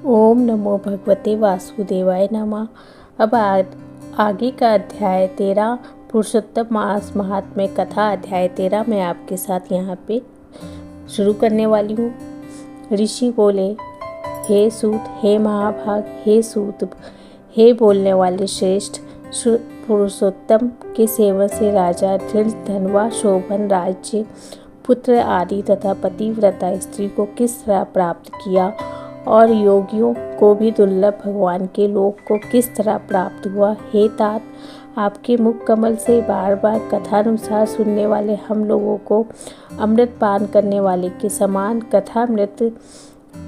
ओम नमो भगवते वासुदेवाय नमः। अब आगे का अध्याय 13 पुरुषोत्तम मास महात्म्य कथा अध्याय 13 मैं आपके साथ यहाँ पे शुरू करने वाली हूँ। ऋषि बोले, हे सूत, हे महाभाग, हे सूत, हे बोलने वाले श्रेष्ठ, पुरुषोत्तम के सेवन से राजा धनवा शोभन राज्य पुत्र आदि तथा पतिव्रता स्त्री को किस तरह प्राप्त किया और योगियों को भी दुर्लभ भगवान के लोक को किस तरह प्राप्त हुआ। हे तात, आपके मुख कमल से बार बार कथानुसार सुनने वाले हम लोगों को अमृत पान करने वाले के समान कथामृत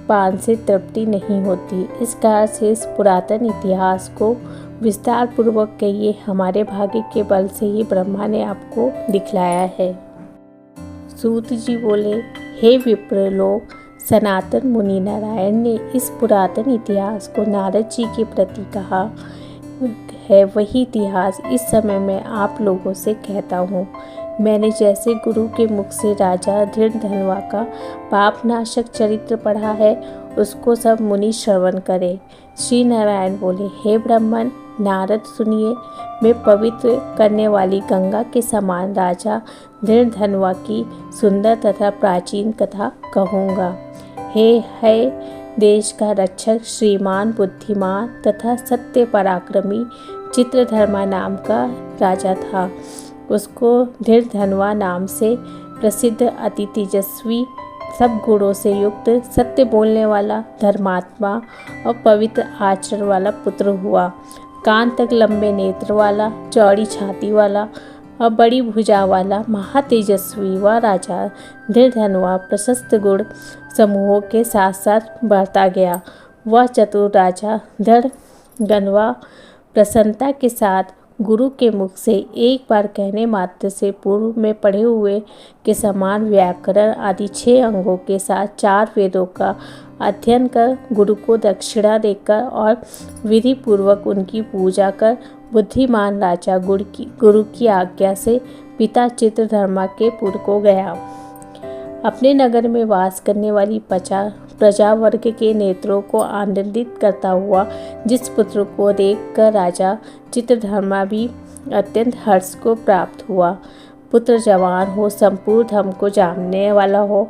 पान से तृप्ति नहीं होती। इस कारण से इस पुरातन इतिहास को विस्तार पूर्वक कहिए। हमारे भाग्य के बल से ही ब्रह्मा ने आपको दिखलाया है। सूत जी बोले, हे विप्रलोक, सनातन मुनि नारायण ने इस पुरातन इतिहास को नारद जी के प्रति कहा है। वही इतिहास इस समय मैं आप लोगों से कहता हूँ। मैंने जैसे गुरु के मुख से राजा धनवा का पापनाशक चरित्र पढ़ा है, उसको सब मुनि श्रवण करें। श्री नारायण बोले, हे ब्राह्मण नारद सुनिए, मैं पवित्र करने वाली गंगा के समान राजा धनवा की सुंदर तथा प्राचीन कथा कहूँगा। हे देश का रक्षक श्रीमान बुद्धिमान तथा सत्य पराक्रमी चित्रधर्मा नाम का राजा था। उसको धनवा नाम से प्रसिद्ध अति तेजस्वी सब गुणों से युक्त सत्य बोलने वाला धर्मात्मा और पवित्र आचरण वाला पुत्र हुआ। कान तक लंबे नेत्र वाला, चौड़ी छाती वाला और बड़ी भुजा वाला महातेजस्वी व राजा धनवा प्रशस्त गुण समूहों के साथ साथ बढ़ता गया। वह चतुर राजा धनवा प्रसन्नता के साथ गुरु के मुख से एक बार कहने मात्र से पूर्व में पढ़े हुए के समान व्याकरण आदि 6 अंगों के साथ 4 वेदों का अध्ययन कर गुरु को दक्षिणा देकर और विधि पूर्वक उनकी पूजा कर बुद्धिमान राजा गुरु की आज्ञा से पिता चित्रधर्मा के पुर को गया। अपने नगर में वास करने वाली प्रजा वर्ग के नेत्रों को आनंदित करता हुआ जिस पुत्र को देखकर राजा चित्रधर्मा भी अत्यंत हर्ष को प्राप्त हुआ। पुत्र जवान हो, संपूर्ण धर्म को जानने वाला हो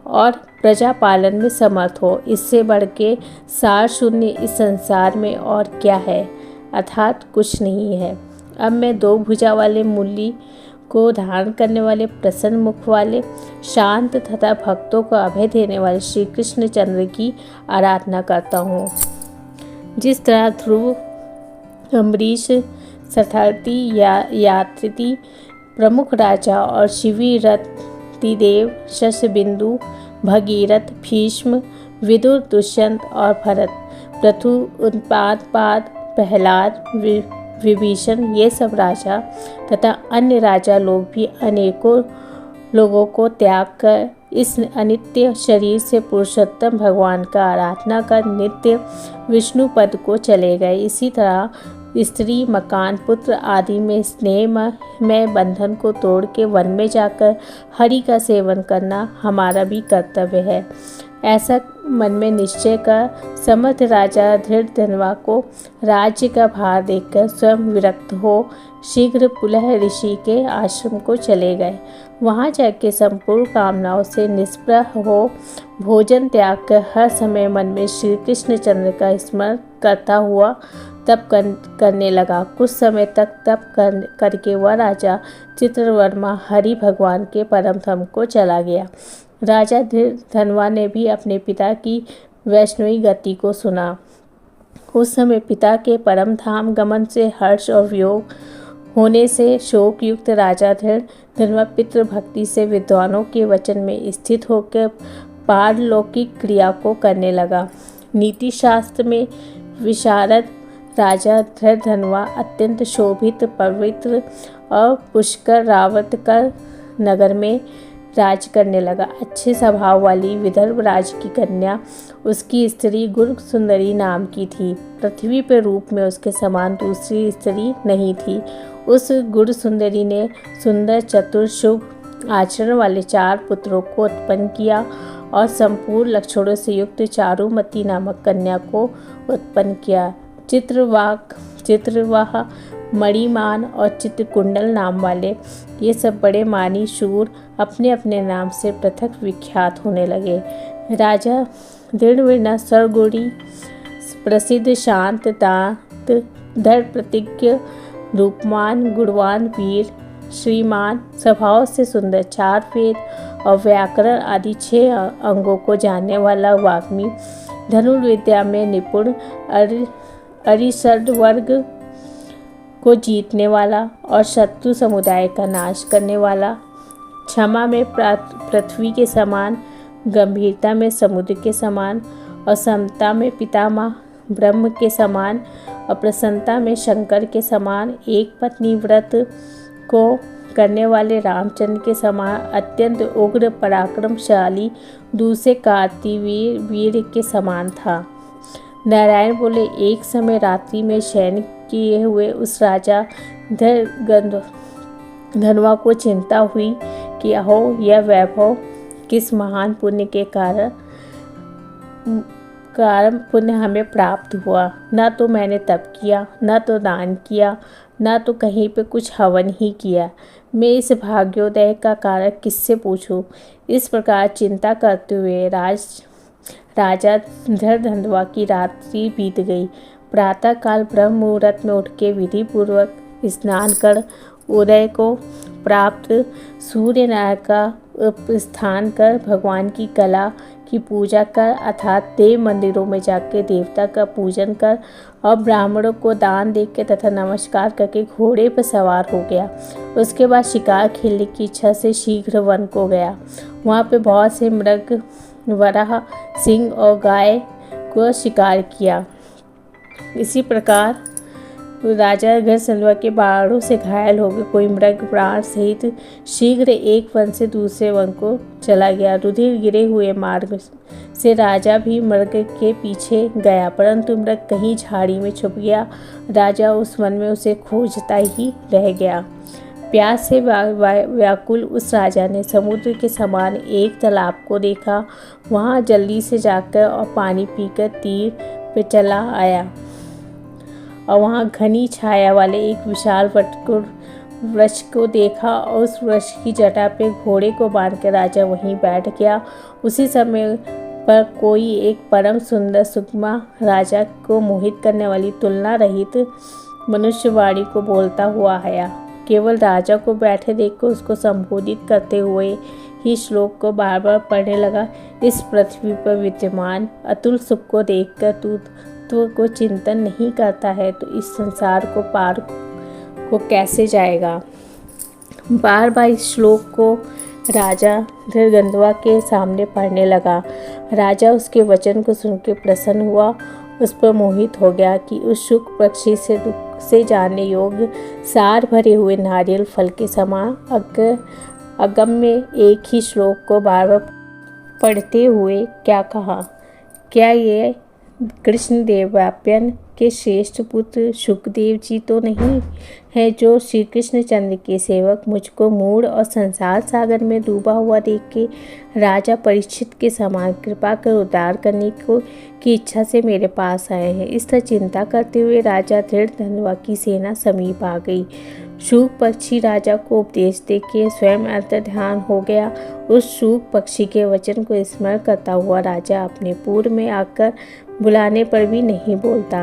और प्रजा पालन में समर्थ हो, इससे बढ़ के सार शून्य इस संसार में और क्या है, अर्थात कुछ नहीं है। अब मैं 2 भुजा वाले मूली को धारण करने वाले प्रसन्न मुख वाले शांत तथा भक्तों को अभय देने वाले श्री कृष्ण चंद्र की आराधना करता हूँ। जिस तरह ध्रुव, अम्बरीश, सथार्थी यात्री प्रमुख राजा और शिवी रतिदेव, शशबिंदु, भगीरथ, भीष्म, विदुर, दुष्यंत और भरत, पृथु, उत्पाद, प्रहलाद, विभीषण, ये सब राजा तथा अन्य राजा लोग भी अनेकों लोगों को त्याग कर इस अनित्य शरीर से पुरुषोत्तम भगवान का आराधना कर नित्य विष्णु पद को चले गए। इसी तरह स्त्री, मकान, पुत्र आदि में स्नेह में बंधन को तोड़ के वन में जाकर हरि का सेवन करना हमारा भी कर्तव्य है। ऐसा मन में निश्चय कर समर्थ राजा धनवा को राज्य का भार देखकर स्वयं विरक्त हो शीघ्र पुलह ऋषि के आश्रम को चले गए। वहाँ जाके संपूर्ण कामनाओं से निष्प्रह हो भोजन त्याग कर हर समय मन में श्री कृष्ण चंद्र का स्मरण करता हुआ तप करने लगा। कुछ समय तक तप करके वह राजा चित्रवर्मा हरि भगवान के परम धाम को चला गया। राजा धनवा ने भी अपने पिता की वैष्णवी गति को सुना। उस समय पिता के परम धाम गमन से हर्ष और वियोग होने से शोक युक्त राजा धनवा पितृभक्ति से विद्वानों के वचन में स्थित होकर पारलौकिक क्रिया को करने लगा। नीति शास्त्र में विशारद राजा धनवा अत्यंत शोभित, पवित्र और पुष्कर रावतकर नगर में राज करने लगा। अच्छे स्वभाव वाली विदर्भ राज की कन्या उसकी स्त्री गुण सुंदरी नाम की थी। पृथ्वी पर रूप में उसके समान दूसरी स्त्री नहीं थी। उस गुण सुंदरी ने सुंदर, चतुर, शुभ आचरण वाले 4 पुत्रों को उत्पन्न किया और संपूर्ण लक्षणों से युक्त चारुमती नामक कन्या को उत्पन्न किया। चित्रवाह, मणिमान और चित्रकुंडल नाम वाले ये सब बड़े मानी शूर अपने अपने नाम से पृथक विख्यात होने लगे। राजा दृढ़ सरगुणी, प्रसिद्ध, शांत, दांत, दृढ़ प्रतिज्ञ, रूपवान, गुणवान, वीर, श्रीमान, स्वभाव से सुंदर, 4 वेद और व्याकरण आदि 6 अंगों को जानने वाला वाग्मी, धनुर्विद्या में निपुण, अरिषड वर्ग को जीतने वाला और शत्रु समुदाय का नाश करने वाला, क्षमा में पृथ्वी के समान, गंभीरता में समुद्र के समान और समता में पितामह ब्रह्म के समान और प्रसन्नता में शंकर के समान, एक पत्नी व्रत को करने वाले रामचंद्र के समान, अत्यंत उग्र पराक्रमशाली, दूसरे कार्तिवीर वीर के समान था। नारायण बोले, एक समय रात्रि में शयन किए हुए उस राजा धनवा को चिंता हुई कि अहो यह वैभव किस महान पुण्य के कारण पुण्य हमें प्राप्त हुआ। न तो मैंने तप किया, न तो दान किया, न तो कहीं पे कुछ हवन ही किया। मैं इस भाग्योदय का कारण किससे पूछूं? इस प्रकार चिंता करते हुए राजा धनवा की रात्रि बीत गई। प्रातःकाल ब्रह्म मुहूर्त में उठ के विधि पूर्वक स्नान कर उदय को प्राप्त सूर्य नारायण का स्थान कर भगवान की कला की पूजा कर अर्थात देव मंदिरों में जाकर देवता का पूजन कर और ब्राह्मणों को दान देकर तथा नमस्कार करके घोड़े पर सवार हो गया। उसके बाद शिकार खेलने की इच्छा से शीघ्र वन को गया। वहाँ पे बहुत से मृग, वराह, सिंह और गाय को शिकार किया। इसी प्रकार राजा घरसंधवा के बाणों से घायल हो गए। कोई मृग प्राण सहित शीघ्र एक वन से दूसरे वन को चला गया। रुधिर गिरे हुए मार्ग से राजा भी मृग के पीछे गया, परंतु मृग कहीं झाड़ी में छुप गया। राजा उस वन में उसे खोजता ही रह गया। प्यास से व्याकुल उस राजा ने समुद्र के समान एक तालाब को देखा। वहाँ जल्दी से जाकर और पानी पीकर तीर पे चला आया और वहाँ घनी छाया वाले एक विशाल वृक्ष को देखा और उस वृक्ष की जटा पे घोड़े को बांधकर राजा वहीं बैठ गया। उसी समय पर कोई एक परम सुंदर सुगमा राजा को मोहित करने वाली तुलना रहित मनुष्यवाणी को बोलता हुआ आया। केवल राजा को बैठे देखकर उसको संबोधित करते हुए ही श्लोक को बार बार पढ़ने लगा। इस पृथ्वी पर विद्यमान अतुल सुख को देखकर तू को चिंतन नहीं करता है तो इस संसार को पार को कैसे जाएगा। बार बार इस श्लोक को राजा धृगंधवा के सामने पढ़ने लगा। राजा उसके वचन को सुनकर प्रसन्न हुआ, उस पर मोहित हो गया कि उस शुक पक्षी से जानने योग्य सार भरे हुए नारियल फल के समान अगम में एक ही श्लोक को बार बार पढ़ते हुए क्या कहा, क्या ये कृष्ण देवव्याप्यन के श्रेष्ठ पुत्र सुखदेव जी तो नहीं है जो श्री कृष्ण चंद्र के सेवक मुझको मूढ़ और संसार सागर में डूबा हुआ देख के राजा परीक्षित के समान कृपा कर उद्धार करने की इच्छा से मेरे पास आए हैं। इस तरह चिंता करते हुए राजा धृढ़ की सेना समीप आ गई। शूक पक्षी राजा को उपदेश दे के स्वयं अंतर्ध्यान हो गया। उस शूक पक्षी के वचन को स्मरण करता हुआ राजा अपने पूर्व में आकर बुलाने पर भी नहीं बोलता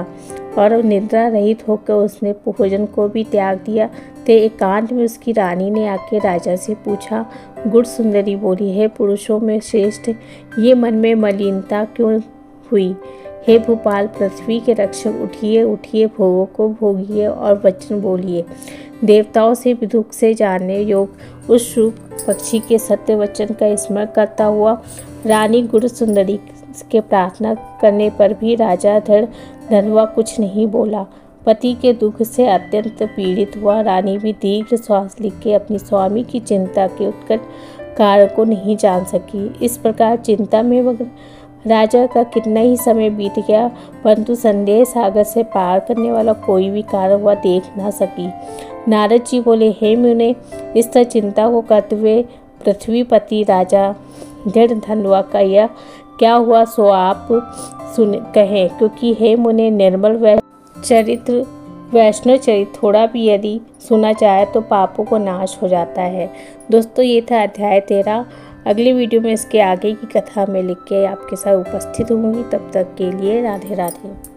और निद्रा रहित होकर उसने भोजन को भी त्याग दिया। ते एकांत में उसकी रानी ने आके राजा से पूछा। गुड़ सुंदरी बोली, हे पुरुषों में श्रेष्ठ, ये मन में मलिनता क्यों हुई? हे भूपाल पृथ्वी के रक्षक, उठिए उठिए, भोगों को भोगिए और वचन बोलिए। देवताओं से भी दुख से जानने योग उस शूक पक्षी के सत्य वचन का स्मरण करता हुआ रानी गुड़ सुंदरी के प्रार्थना करने पर भी राजा धनवा कुछ नहीं बोला। पति के दुख से अत्यंत पीड़ित हुआ। रानी भी दीर्घ श्वास लेके अपनी स्वामी की चिंता के उत्कट कारण को नहीं जान सकी। इस प्रकार चिंता में राजा का कितना ही समय बीत गया, परंतु संदेह सागर से पार करने वाला कोई भी कारण वह देख ना सकी। नारद जी बोले, हे मुने, इस तरह चिंता को करते हुए पृथ्वीपति राजा दृढ़ धनवा का यह क्या हुआ सो आप सुन कहें, क्योंकि हे मुने निर्मल वैष्णव चरित्र थोड़ा भी यदि सुना जाए तो पापों को नाश हो जाता है। दोस्तों, ये था अध्याय 13। अगली वीडियो में इसके आगे की कथा में लिख के आपके साथ उपस्थित होंगी। तब तक के लिए राधे राधे।